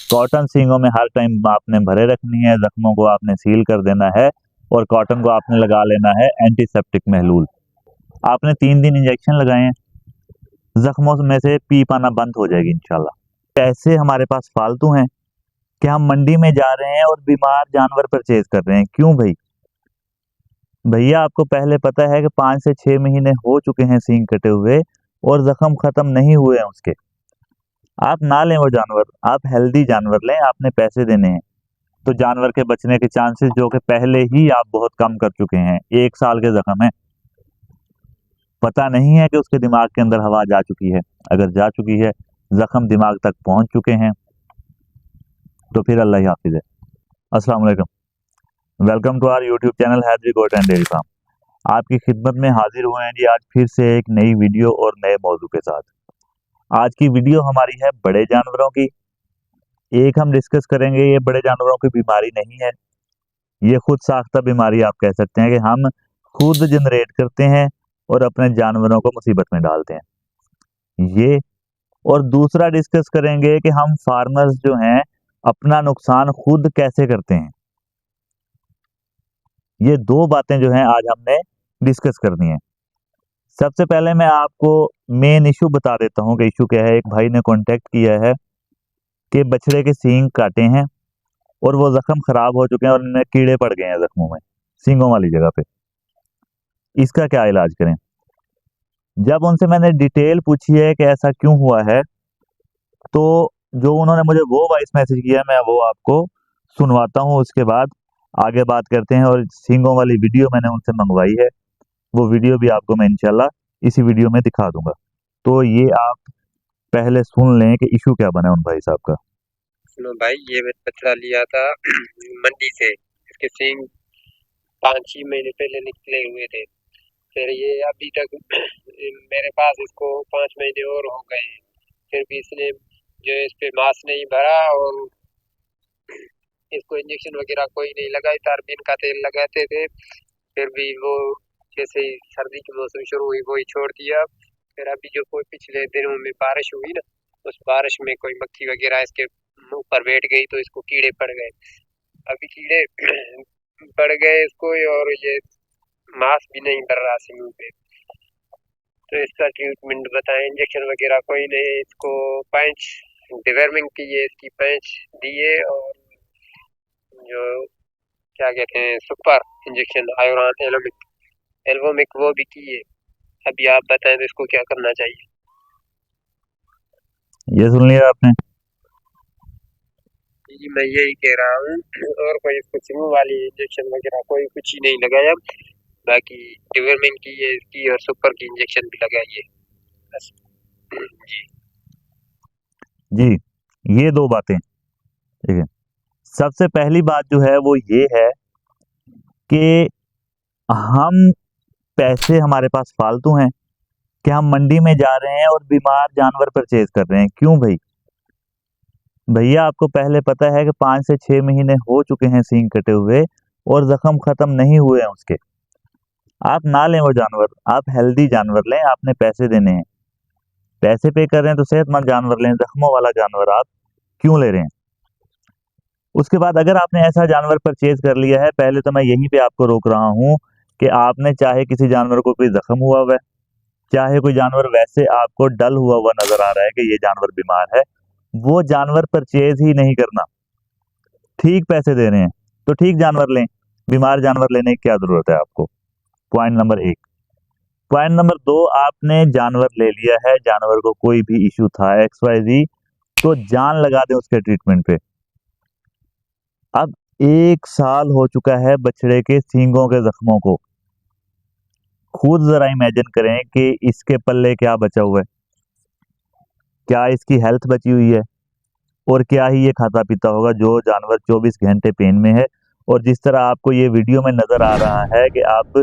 Cotton सींगों में हर time आपने भरे रखनी है, जख्मों को आपने सील कर देना है और कॉटन को आपने लगा लेना है एंटीसेप्टिक महलूल। आपने 3 दिन इंजेक्शन लगाए हैं, जख्मों में से पीप आना बंद हो जाएगी इंशाल्लाह। पैसे हमारे पास फालतू हैं कि हम मंडी में जा रहे हैं और बीमार जानवर परचेज कर रहे हैं। क्यों भाई? भैया आपको पहले पता है कि 5 से 6 महीने हो चुके हैं सींग कटे हुए और जख्म खत्म नहीं हुए हैं उसके। आप ना लें वो जानवर, आप हेल्दी जानवर लें, आपने पैसे देने हैं। तो जानवर के बचने के चांसेस जो कि पहले ही आप बहुत कम कर चुके हैं। 1 साल के जख्म है, पता नहीं है कि उसके दिमाग के अंदर हवा जा चुकी है। अगर जा चुकी है, जख्म दिमाग तक पहुंच चुके हैं, तो फिर अल्लाह ही हाफिज है। अस्सलाम वालेकुम, welcome to our YouTube channel Haidari goat and dairy farm. आपकी खिदमत में हाजिर हुए हैं जी आज फिर से एक नई वीडियो और नए मौजू के साथ। आज की वीडियो हमारी है बड़े जानवरों की। एक हम डिस्कस करेंगे, ये बड़े जानवरों की बीमारी नहीं है, ये खुद साख्ता बीमारी आप कह सकते हैं कि हम खुद जनरेट करते हैं और अपने जानवरों को मुसीबत में डालते हैं ये। और दूसरा डिस्कस करेंगे कि हम फार्मर्स जो हैं अपना नुकसान खुद कैसे करते हैं। ये 2 बातें जो हैं आज हमने डिस्कस करनी है। सबसे पहले मैं आपको मेन इशू बता देता हूं कि इशू क्या है। एक भाई ने कांटेक्ट किया है कि बछड़े के सींग काटे हैं और वो जख्म खराब हो चुके हैं और इनमें कीड़े पड़ गए हैं जख्मों में, सींगों वाली जगह पे। इसका क्या इलाज करें? जब उनसे मैंने डिटेल पूछी है कि ऐसा क्यों हुआ है, तो जो उन्होंने मुझे वो वॉइस मैसेज किया मैं वो आपको सुनवाता हूँ, उसके बाद आगे बात करते हैं। और सींगों वाली वीडियो मैंने उनसे मंगवाई है, वो वीडियो भी आपको मैं इंशाल्लाह इसी वीडियो में दिखा दूंगा। तो ये आप पहले सुन लें कि इशू क्या बना उन भाई साहब का। सुनो भाई, ये मैंने बछड़ा लिया था मंडी से। इसके सींग 5-6 महीने पहले निकले हुए थे। फिर ये अभी तक मेरे पास इसको 5 महीने और हो गए हैं। फिर भी इसने जो इस पे मांस नहीं भरा और इसको इंजेक्शन वगैरह कोई नहीं लगाई। तारबीन का तेल लगाते थे, फिर भी वो जैसे ही सर्दी की मौसम शुरू हुई वो ही छोड़ दिया। फिर अभी जो कोई पिछले दिनों में बारिश हुई ना, उस बारिश में कोई मक्खी वगैरह इसके मुंह पर बैठ गई तो इसको कीड़े पड़ गए। अभी कीड़े पड़ गए इसको और ये मांस भी नहीं भर रहा सी मुंह पे। तो इसका ट्रीटमेंट बताएं। इंजेक्शन वगैरह कोई नहीं, इसको पैंच डिवर्मिंग की है, इसकी पैंच दिए और जो क्या कहते हैं सुपर इंजेक्शन आयोरान एल्वोमिक वो भी किए। अभी आप बताएं तो इसको क्या करना चाहिए। ये सुन लिया आपने? जी मैं यही कह रहा हूँ, और कोई इसको सिंगों वाली इंजेक्शन वगैरह कोई कुछ ही नहीं लगाया। बाकी डिवर्मिन की है इसकी और सुपर की इंजेक्शन भी लगाई है बस। जी जी, ये 2 बातें, ठीक है। सबसे पहली बात जो है वो ये है कि हम पैसे हमारे पास फालतू हैं कि हम मंडी में जा रहे हैं और बीमार जानवर परचेज कर रहे हैं। क्यों भाई? भैया आपको पहले पता है कि 5 से 6 महीने हो चुके हैं सींग कटे हुए और जख्म खत्म नहीं हुए हैं उसके। आप ना लें वो जानवर, आप हेल्दी जानवर लें, आपने पैसे देने हैं। पैसे पे कर रहे हैं तो सेहतमंद जानवर लें, जख्मों वाला जानवर आप क्यों ले रहे हैं? उसके बाद अगर आपने ऐसा जानवर परचेज कर लिया है, पहले तो मैं यहीं पे आपको रोक रहा हूँ कि आपने चाहे किसी जानवर को कोई जख्म हुआ हुआ है, चाहे कोई जानवर वैसे आपको डल हुआ हुआ नजर आ रहा है कि ये जानवर बीमार है, वो जानवर परचेज ही नहीं करना। ठीक पैसे दे रहे हैं तो ठीक जानवर लें, बीमार जानवर लेने की क्या जरूरत है आपको? Point number 1। पॉइंट नंबर 2, आपने जानवर ले लिया है, जानवर को कोई भी इशू था XYZ, तो जान लगा दें उसके ट्रीटमेंट पे। अब 1 साल हो चुका है बछड़े के सींगों के जख्मों को। खुद जरा इमेजिन करें कि इसके पल्ले क्या बचा हुआ है, क्या इसकी हेल्थ बची हुई है और क्या ही ये खाता पीता होगा जो जानवर 24 घंटे पेन में है। और जिस तरह आपको ये वीडियो में नजर आ रहा है कि आप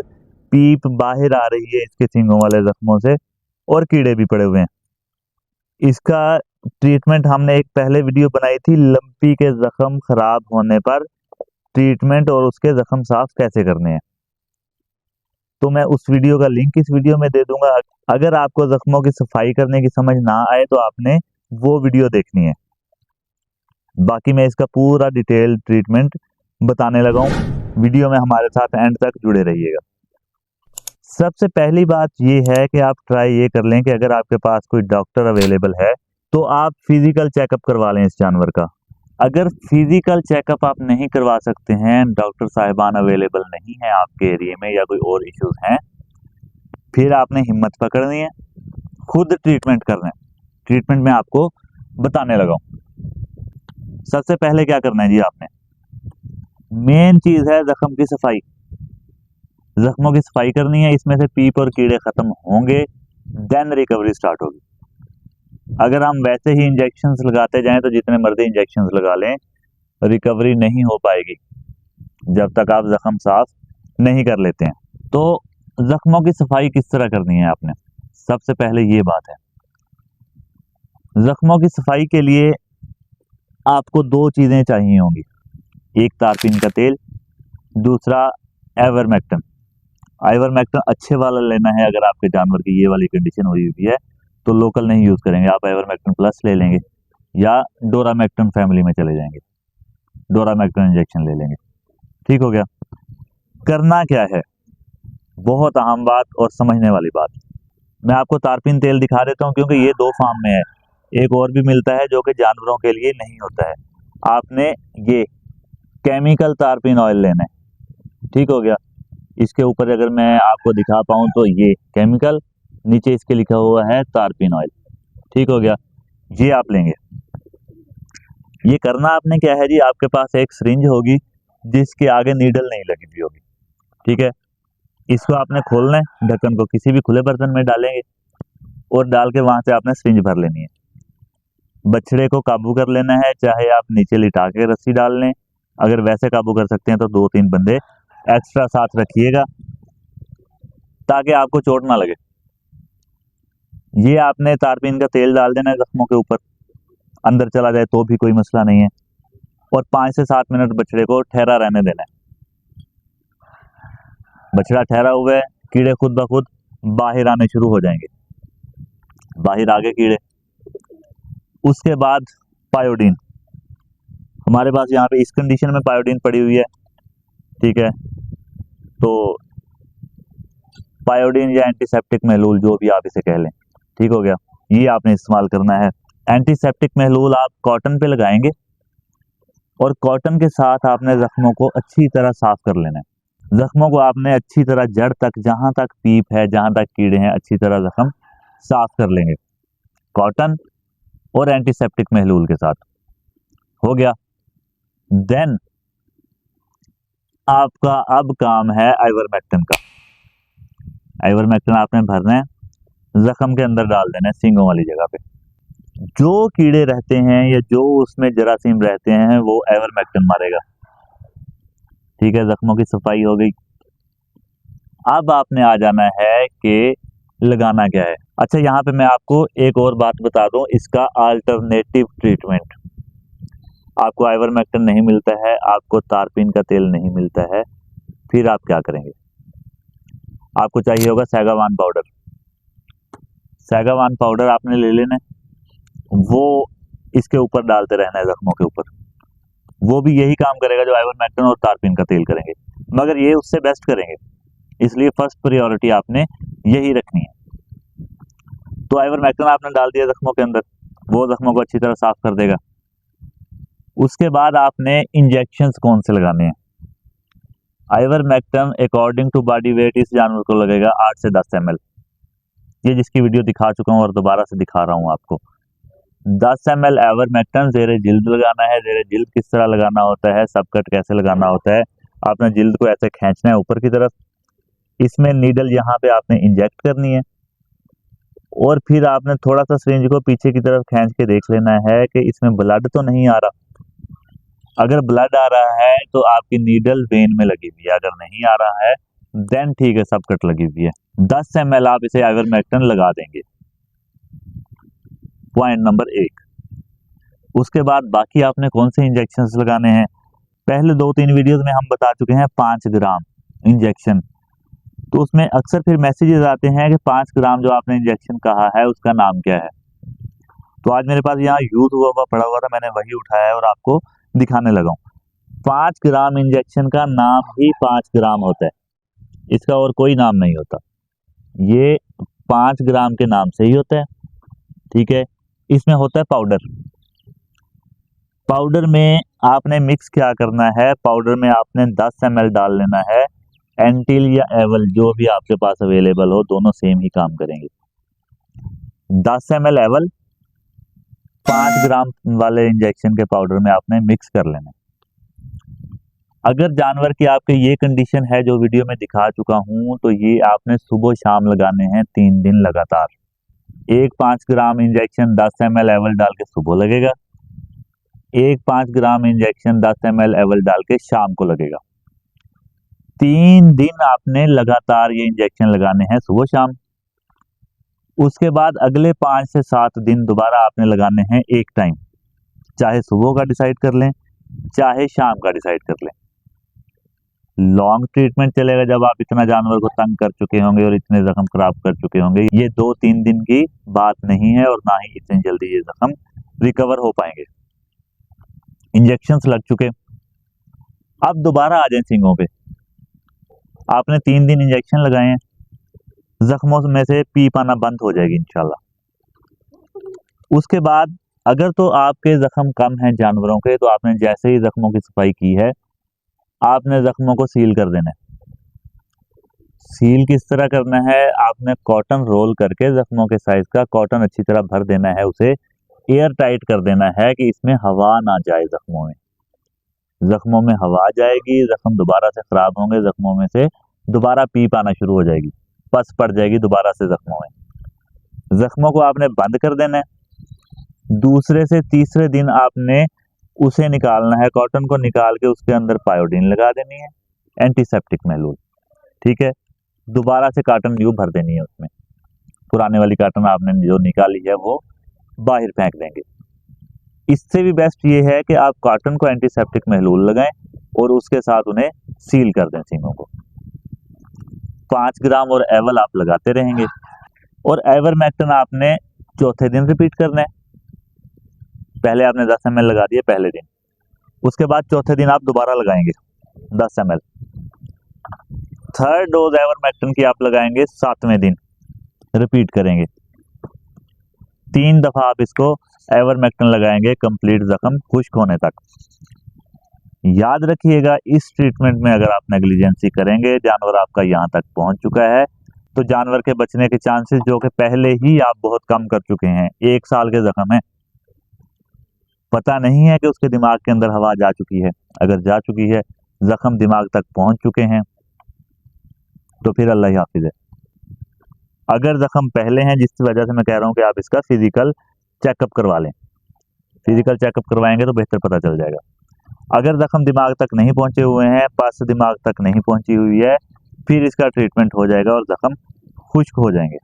पीप बाहर आ रही है इसके सींगों वाले जख्मों से और कीड़े भी पड़े हुए हैं। इसका ट्रीटमेंट हमने एक पहले वीडियो बनाई थी, लंपी के जख्म खराब होने पर ट्रीटमेंट और उसके जख्म साफ कैसे करने हैं। तो मैं उस वीडियो का लिंक इस वीडियो में दे दूंगा। अगर आपको जख्मों की सफाई करने की समझ ना आए तो आपने वो वीडियो देखनी है। बाकी मैं इसका पूरा डिटेल ट्रीटमेंट बताने लगा हूँ। वीडियो में हमारे साथ एंड तक जुड़े रहिएगा। सबसे पहली बात ये है कि आप ट्राई ये कर लें कि अगर आपके पास कोई डॉक्टर अवेलेबल है तो आप फिजिकल चेकअप करवा लें इस जानवर का। अगर फिजिकल चेकअप आप नहीं करवा सकते हैं, डॉक्टर साहिबान अवेलेबल नहीं है आपके एरिया में या कोई और इश्यूज हैं, फिर आपने हिम्मत पकड़नी है, खुद ट्रीटमेंट करना है। ट्रीटमेंट में आपको बताने लगा हूँ। सबसे पहले क्या करना है जी, आपने मेन चीज है जख्म की सफाई। जख्मों की सफाई करनी है, इसमें से पीप और कीड़े खत्म होंगे, देन रिकवरी स्टार्ट होगी। अगर हम वैसे ही इंजेक्शंस लगाते जाएं तो जितने मर्जी इंजेक्शंस लगा लें, रिकवरी नहीं हो पाएगी जब तक आप जख्म साफ नहीं कर लेते हैं। तो जख्मों की सफाई किस तरह करनी है आपने, सबसे पहले ये बात है। जख्मों की सफाई के लिए आपको दो चीजें चाहिए होंगी, एक तारपीन का तेल, दूसरा आइवरमेक्टिन। आइवरमेक्टिन अच्छे वाला लेना है। अगर आपके जानवर की ये वाली कंडीशन हुई हुई है तो लोकल नहीं यूज करेंगे, आप आइवरमेक्टिन प्लस ले लेंगे या डोरामेक्टिन फैमिली में चले जाएंगे, डोरामेक्टिन इंजेक्शन ले लेंगे। ठीक हो गया। करना क्या है, बहुत अहम बात और समझने वाली बात। मैं आपको तारपीन तेल दिखा देता हूँ क्योंकि ये दो फार्म में है, एक और भी मिलता है जो कि जानवरों के लिए नहीं होता है। आपने ये केमिकल तारपीन ऑयल लेना है। ठीक हो गया। इसके ऊपर अगर मैं आपको दिखा पाऊँ तो ये केमिकल, नीचे इसके लिखा हुआ है तारपीन ऑयल। ठीक हो गया। ये आप लेंगे। ये करना आपने क्या है जी, आपके पास एक सिरिंज होगी जिसके आगे नीडल नहीं लगी हुई होगी। ठीक है। इसको आपने खोलना है, ढक्कन को किसी भी खुले बर्तन में डालेंगे और डाल के वहां से आपने सिरिंज भर लेनी है। बछड़े को काबू कर लेना है, चाहे आप नीचे लिटा के रस्सी डाल लें, अगर वैसे काबू कर सकते हैं तो 2-3 बंदे एक्स्ट्रा साथ रखिएगा ताकि आपको चोट ना लगे। ये आपने तारपीन का तेल डाल देना है जख्मों के ऊपर, अंदर चला जाए तो भी कोई मसला नहीं है, और 5 से 7 मिनट बछड़े को ठहरा रहने देना है। बछड़ा ठहरा हुआ है, कीड़े खुद ब खुद बाहर आने शुरू हो जाएंगे, बाहर आ गए कीड़े। उसके बाद पायोडीन, हमारे पास यहाँ पे इस कंडीशन में पायोडीन पड़ी हुई है। ठीक है। तो पायोडीन या एंटीसेप्टिक महलूल जो भी आप इसे कह लें, ठीक हो गया, ये आपने इस्तेमाल करना है। एंटीसेप्टिक महलूल आप कॉटन पे लगाएंगे और कॉटन के साथ आपने जख्मों को अच्छी तरह साफ कर लेना है। जख्मों को आपने अच्छी तरह जड़ तक, जहां तक पीप है, जहां तक कीड़े हैं, अच्छी तरह जख्म साफ कर लेंगे कॉटन और एंटीसेप्टिक महलूल के साथ। हो गया। देन आपका अब काम है आइवरमेक्टिन का। आइवरमेक्टिन आपने भरना है, जख्म के अंदर डाल देना है, सींगों वाली जगह पे। जो कीड़े रहते हैं या जो उसमें जरासीम रहते हैं वो आइवरमेक्टिन मारेगा। ठीक है। जख्मों की सफाई हो गई। अब आपने आ जाना है कि लगाना क्या है। अच्छा, यहाँ पे मैं आपको एक और बात बता दूं, इसका अल्टरनेटिव ट्रीटमेंट। आपको आइवरमेक्टिन नहीं मिलता है, आपको तारपीन का तेल नहीं मिलता है, फिर आप क्या करेंगे, आपको चाहिए होगा सैगावान पाउडर। सैगावान पाउडर आपने ले लेना है, वो इसके ऊपर डालते रहना है जख्मों के ऊपर। वो भी यही काम करेगा जो आइवरमेक्टिन और तारपीन का तेल करेंगे, मगर ये उससे बेस्ट करेंगे, इसलिए फर्स्ट प्रायोरिटी आपने यही रखनी है। तो आइवरमेक्टिन आपने डाल दिया जख्मों के अंदर, वो जख्मों को अच्छी तरह साफ कर देगा। उसके बाद आपने इंजेक्शंस कौन से लगाने हैं। Ivermectin according to body weight इस जानवर को लगेगा 8 से 10 ml। ये जिसकी वीडियो दिखा चुका हूँ और दोबारा से दिखा रहा हूँ आपको। 10 ml आइवरमेक्टिन जेरे जिल्द लगाना है। जेरे जिल्द किस तरह लगाना होता है, सब कट कैसे लगाना होता है, आपने जिल्द को ऐसे खींचना है ऊपर की तरफ, इसमें नीडल यहाँ पे आपने इंजेक्ट करनी है और फिर आपने थोड़ा सा सिरिंज को पीछे की तरफ खींच के देख लेना है कि इसमें ब्लड तो नहीं आ रहा। अगर ब्लड आ रहा है तो आपकी नीडल वेन में लगी हुई है, अगर नहीं आ रहा है देन ठीक है, सब कट लगी हुई है। 10 ml आप इसे आइवरमेक्टिन लगा देंगे, पॉइंट नंबर 1। उसके बाद बाकी आपने कौन से इंजेक्शंस लगाने हैं, पहले 2-3 वीडियोस में हम बता चुके हैं 5 ग्राम इंजेक्शन। तो उसमें अक्सर फिर मैसेजेस आते हैं कि 5 ग्राम जो आपने इंजेक्शन कहा है उसका नाम क्या है। तो आज मेरे पास यहाँ यूज हुआ हुआ पड़ा हुआ था, मैंने वही उठाया है और आपको दिखाने लगा हूँ। 5 ग्राम इंजेक्शन का नाम ही 5 ग्राम होता है, इसका और कोई नाम नहीं होता। ये 5 ग्राम के नाम से ही होता है, ठीक है। इसमें होता है पाउडर। पाउडर में आपने मिक्स क्या करना है, पाउडर में आपने 10 ml डाल लेना है। एंटिल या एवल जो भी आपके पास अवेलेबल हो, दोनों सेम ही काम करेंगे। 10 ml एवल 5 ग्राम वाले इंजेक्शन के पाउडर में आपने मिक्स कर लेना है। अगर जानवर की आपके ये कंडीशन है जो वीडियो में दिखा चुका हूं, तो ये आपने सुबह शाम लगाने हैं 3 दिन लगातार। एक 5 ग्राम इंजेक्शन 10 ml एवल डाल के सुबह लगेगा, एक 5 ग्राम इंजेक्शन 10 ml एवल डाल के शाम को लगेगा। 3 दिन आपने लगातार ये इंजेक्शन लगाने हैं सुबह शाम। उसके बाद अगले 5 से 7 दिन दोबारा आपने लगाने हैं एक टाइम, चाहे सुबह का डिसाइड कर लें चाहे शाम का डिसाइड कर लें। लॉन्ग ट्रीटमेंट चलेगा जब आप इतना जानवर को तंग कर चुके होंगे और इतने जख्म खराब कर चुके होंगे। ये 2-3 दिन की बात नहीं है और ना ही इतनी जल्दी ये जख्म रिकवर हो पाएंगे। इंजेक्शंस लग चुके, अब दोबारा आ जाए सींगों पे। आपने 3 दिन इंजेक्शन लगाए हैं, जख्मों में से पीप आना बंद हो जाएगी इंशाल्लाह। उसके बाद अगर तो आपके जख्म कम हैं जानवरों के, तो आपने जैसे ही जख्मों की सफाई की है, आपने जख्मों को सील कर देना है। सील किस तरह करना है, आपने कॉटन रोल करके जख्मों के साइज का कॉटन अच्छी तरह भर देना है, उसे एयर टाइट कर देना है कि इसमें हवा ना जाए जख्मों में। जख्मों में हवा जाएगी, जख्म दोबारा से खराब होंगे, जख्मों में से दोबारा पीप आना शुरू हो जाएगी, पस पड़ जाएगी दोबारा से जख्मों में। जख्मों को आपने बंद कर देना है। दूसरे से तीसरे दिन आपने उसे निकालना है, कॉटन को निकाल के उसके अंदर पायोडीन लगा देनी है, एंटीसेप्टिक महलूल, ठीक है। दोबारा से कॉटन न्यू भर देनी है उसमें। पुराने वाली कॉटन आपने जो निकाली है वो बाहर फेंक देंगे। इससे भी बेस्ट ये है कि आप कॉटन को एंटीसेप्टिक महलूल लगाएं और उसके साथ उन्हें सील कर दें सींगों को। 5 ग्राम और एवल आप लगाते रहेंगे और एवरमेक्टिन आपने चौथे दिन रिपीट करना है। पहले आपने 10 ml लगा दिए पहले दिन, उसके बाद चौथे दिन आप दोबारा लगाएंगे 10 ml। थर्ड डोज एवरमेक्टिन की आप लगाएंगे 7वें दिन, रिपीट करेंगे। 3 दफा आप इसको एवरमेक्टिन लगाएंगे कंप्लीट जख्म खुश्क होने तक। याद रखिएगा, इस ट्रीटमेंट में अगर आप नेग्लिजेंसी करेंगे, जानवर आपका यहाँ तक पहुंच चुका है, तो जानवर के बचने के चांसेस जो कि पहले ही आप बहुत कम कर चुके हैं। 1 साल के जख्म है, पता नहीं है कि उसके दिमाग के अंदर हवा जा चुकी है। अगर जा चुकी है, जख्म दिमाग तक पहुंच चुके हैं, तो फिर अल्लाह ही हाफिज है। अगर जख्म पहले हैं, जिसकी वजह से मैं कह रहा हूं कि आप इसका फिजिकल चेकअप करवा लें, फिजिकल चेकअप करवाएंगे तो बेहतर पता चल जाएगा। अगर जख्म दिमाग तक नहीं पहुंचे हुए हैं, पस दिमाग तक नहीं पहुंची हुई है, फिर इसका ट्रीटमेंट हो जाएगा और जख्म खुश्क हो जाएंगे।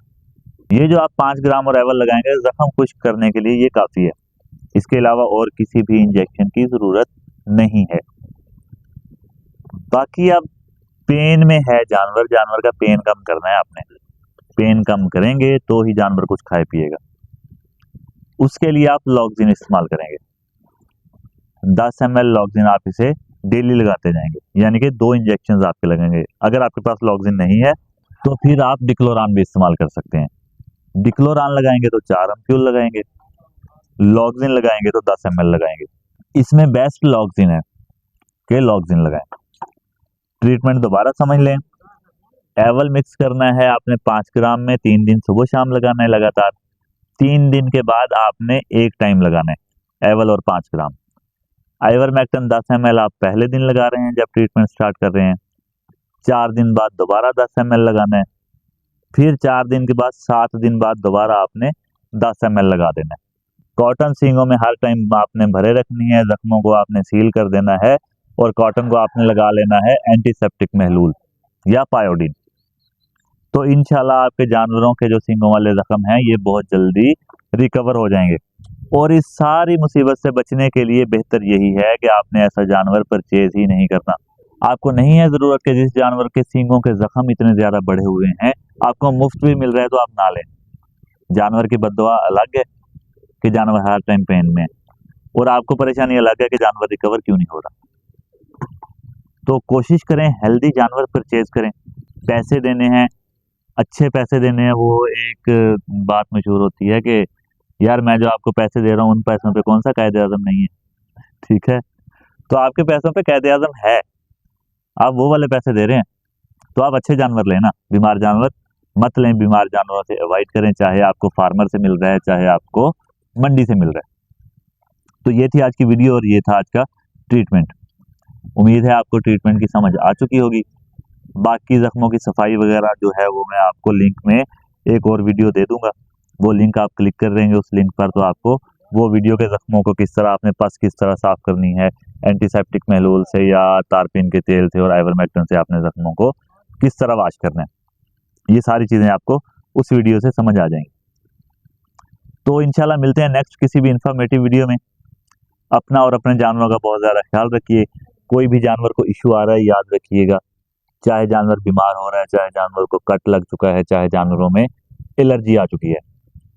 ये जो आप 5 ग्राम और एवल लगाएंगे जख्म खुश्क करने के लिए, ये काफ़ी है। इसके अलावा और किसी भी इंजेक्शन की ज़रूरत नहीं है। बाकी अब पेन में है जानवर, जानवर का पेन कम करना है आपने। पेन कम करेंगे तो ही जानवर कुछ खाए पिएगा। उसके लिए आप लॉक्सिन इस्तेमाल करेंगे। 10 ml लॉक्सिन आप इसे डेली लगाते जाएंगे, यानी कि 2 इंजेक्शन आपके लगेंगे। अगर आपके पास लॉक्सिन नहीं है तो फिर आप डिक्लोरान भी इस्तेमाल कर सकते हैं। डिक्लोरान लगाएंगे तो 4 एम्प्यूल लगाएंगे, लॉक्सिन लगाएंगे तो 10 ml लगाएंगे। इसमें बेस्ट लॉक्सिन है कि लॉक्सिन लगाएं। ट्रीटमेंट दोबारा समझ लें। एवल मिक्स करना है आपने 5 ग्राम में, 3 दिन सुबह शाम लगाना है लगातार। 3 दिन के बाद आपने एक टाइम लगाना है एवल और 5 ग्राम। आइवरमेक्टिन 10 ml आप पहले दिन लगा रहे हैं जब ट्रीटमेंट स्टार्ट कर रहे हैं। 4 दिन बाद दोबारा 10 ml लगाना है, फिर 4 दिन के बाद 7 दिन बाद दोबारा आपने 10 ml लगा देना है। कॉटन सींगों में हर टाइम आपने भरे रखनी है, जख्मों को आपने सील कर देना है और कॉटन को आपने लगा लेना है एंटीसेप्टिक महलूल या पायोडीन। तो इंशाल्लाह आपके जानवरों के जो सींगों वाले जख्म हैं ये बहुत जल्दी रिकवर हो जाएंगे। और इस सारी मुसीबत से बचने के लिए बेहतर यही है कि आपने ऐसा जानवर परचेज ही नहीं करना। आपको नहीं है ज़रूरत कि जिस जानवर के सींगों के जख्म इतने ज़्यादा बढ़े हुए हैं, आपको मुफ्त भी मिल रहा है तो आप ना लें। जानवर की बद्दुआ अलग है, कि जानवर हर टाइम पेन में है, और आपको परेशानी अलग है कि जानवर रिकवर क्यों नहीं हो रहा। तो कोशिश करें हेल्दी जानवर परचेज करें। पैसे देने हैं, अच्छे पैसे देने हैं, वो एक बात मशहूर होती है कि यार मैं जो आपको पैसे दे रहा हूँ उन पैसों पे कौन सा कायदे आज़म नहीं है, ठीक है। तो आपके पैसों पे कायदे आज़म है, आप वो वाले पैसे दे रहे हैं, तो आप अच्छे जानवर लेना, बीमार जानवर मत लें। बीमार जानवरों से अवॉइड करें, चाहे आपको फार्मर से मिल रहा है चाहे आपको मंडी से मिल रहा है। तो ये थी आज की वीडियो और ये था आज का ट्रीटमेंट। उम्मीद है आपको ट्रीटमेंट की समझ आ चुकी होगी। बाकी जख्मों की सफाई वगैरह जो है वो मैं आपको लिंक में एक और वीडियो दे दूंगा, वो लिंक आप क्लिक कर देंगे उस लिंक पर, तो आपको वो वीडियो के जख्मों को किस तरह आपने पस किस तरह साफ करनी है, एंटीसेप्टिक महलूल से या तारपीन के तेल से और आइवरमेक्टिन से आपने जख्मों को किस तरह वाश करना है, ये सारी चीज़ें आपको उस वीडियो से समझ आ जाएंगी। तो इंशाल्लाह मिलते हैं नेक्स्ट किसी भी इंफॉर्मेटिव वीडियो में। अपना और अपने जानवरों का बहुत ज़्यादा ख्याल रखिए। कोई भी जानवर को इशू आ रहा है याद रखिएगा, चाहे जानवर बीमार हो रहा है, चाहे जानवर को कट लग चुका है, चाहे जानवरों में एलर्जी आ चुकी है,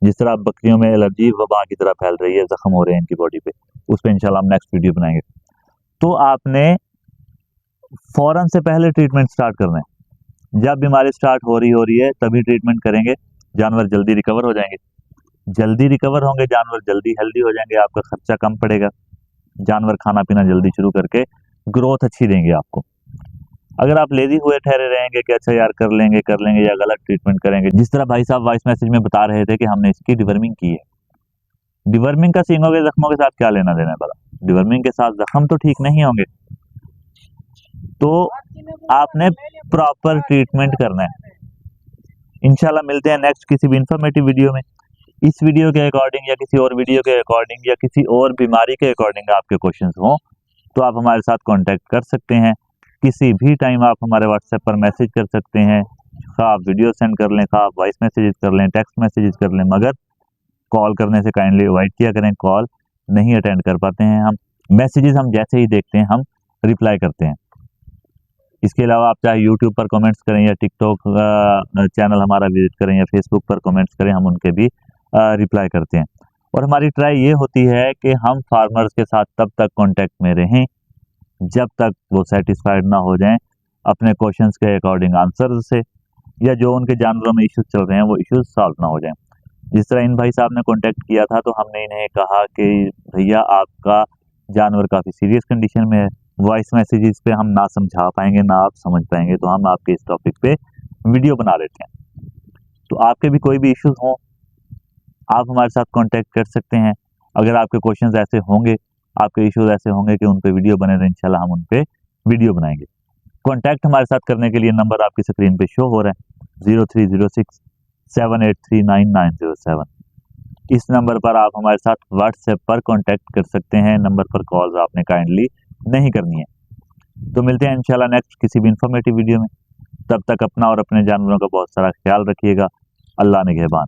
जिस तरह बकरियों में एलर्जी वबा की तरह फैल रही है, जख्म हो रहे हैं इनकी बॉडी पे, उस पर इंशाल्लाह हम नेक्स्ट वीडियो बनाएंगे। तो आपने फौरन से पहले ट्रीटमेंट स्टार्ट करना है। जब बीमारी स्टार्ट हो रही है तभी ट्रीटमेंट करेंगे, जानवर जल्दी रिकवर हो जाएंगे। जल्दी रिकवर होंगे जानवर, जल्दी हेल्दी हो जाएंगे, आपका खर्चा कम पड़ेगा, जानवर खाना पीना जल्दी शुरू करके ग्रोथ अच्छी देंगे आपको। अगर आप लेजी हुए ठहरे रहेंगे कि अच्छा यार कर लेंगे या गलत ट्रीटमेंट करेंगे, जिस तरह भाई साहब वॉइस मैसेज में बता रहे थे कि हमने इसकी डिवर्मिंग की है। डिवर्मिंग का सींगों के जख्मों के साथ क्या लेना देना है बता, डिवर्मिंग के साथ जख्म तो ठीक नहीं होंगे। तो आपने प्रॉपर ट्रीटमेंट करना है। इंशाल्लाह मिलते हैं नेक्स्ट किसी भी इंफॉर्मेटिव वीडियो में। इस वीडियो के अकॉर्डिंग या किसी और वीडियो के अकॉर्डिंग या किसी और बीमारी के अकॉर्डिंग आपके क्वेश्चंस हों तो आप हमारे साथ कांटेक्ट कर सकते हैं। किसी भी टाइम आप हमारे व्हाट्सएप पर मैसेज कर सकते हैं, खा आप वीडियो सेंड कर लें, खा आप वॉइस मैसेजेस कर लें, टेक्स्ट मैसेजेस कर लें, मगर कॉल करने से काइंडली अवॉइड किया करें। कॉल नहीं अटेंड कर पाते हैं हम, मैसेजेस हम जैसे ही देखते हैं हम रिप्लाई करते हैं। इसके अलावा आप चाहे यूट्यूब पर कमेंट्स करें या टिकटॉक चैनल हमारा विजिट करें या फेसबुक पर कमेंट्स करें, हम उनके भी रिप्लाई करते हैं। और हमारी ट्राई ये होती है कि हम फार्मर्स के साथ तब तक कांटेक्ट में रहें जब तक वो सेटिस्फाइड ना हो जाएं अपने क्वेश्चंस के अकॉर्डिंग आंसर से, या जो उनके जानवरों में इश्यूज चल रहे हैं वो इश्यूज सॉल्व ना हो जाएं। जिस तरह इन भाई साहब ने कांटेक्ट किया था तो हमने इन्हें कहा कि भैया आपका जानवर काफ़ी सीरियस कंडीशन में है, वॉइस मैसेजेस पे हम ना समझा पाएंगे ना आप समझ पाएंगे, तो हम आपके इस टॉपिक पे वीडियो बना देते हैं। तो आपके भी कोई भी इश्यूज हों आप हमारे साथ कांटेक्ट कर सकते हैं। अगर आपके क्वेश्चंस ऐसे होंगे, आपके इश्यूज ऐसे होंगे कि उन पे वीडियो बने तो इंशाल्लाह हम उन पे वीडियो बनाएंगे। कांटेक्ट हमारे साथ करने के लिए नंबर आपकी स्क्रीन पे शो हो रहा है 030678399907। इस नंबर पर आप हमारे साथ व्हाट्सएप पर कांटेक्ट कर सकते हैं। नंबर पर कॉल्स आपने काइंडली नहीं करनी है। तो मिलते हैं इंशाल्लाह नेक्स्ट किसी भी इंफॉर्मेटिव वीडियो में। तब तक अपना और अपने जानवरों का बहुत सारा ख्याल रखिएगा। अल्लाह निगहबान।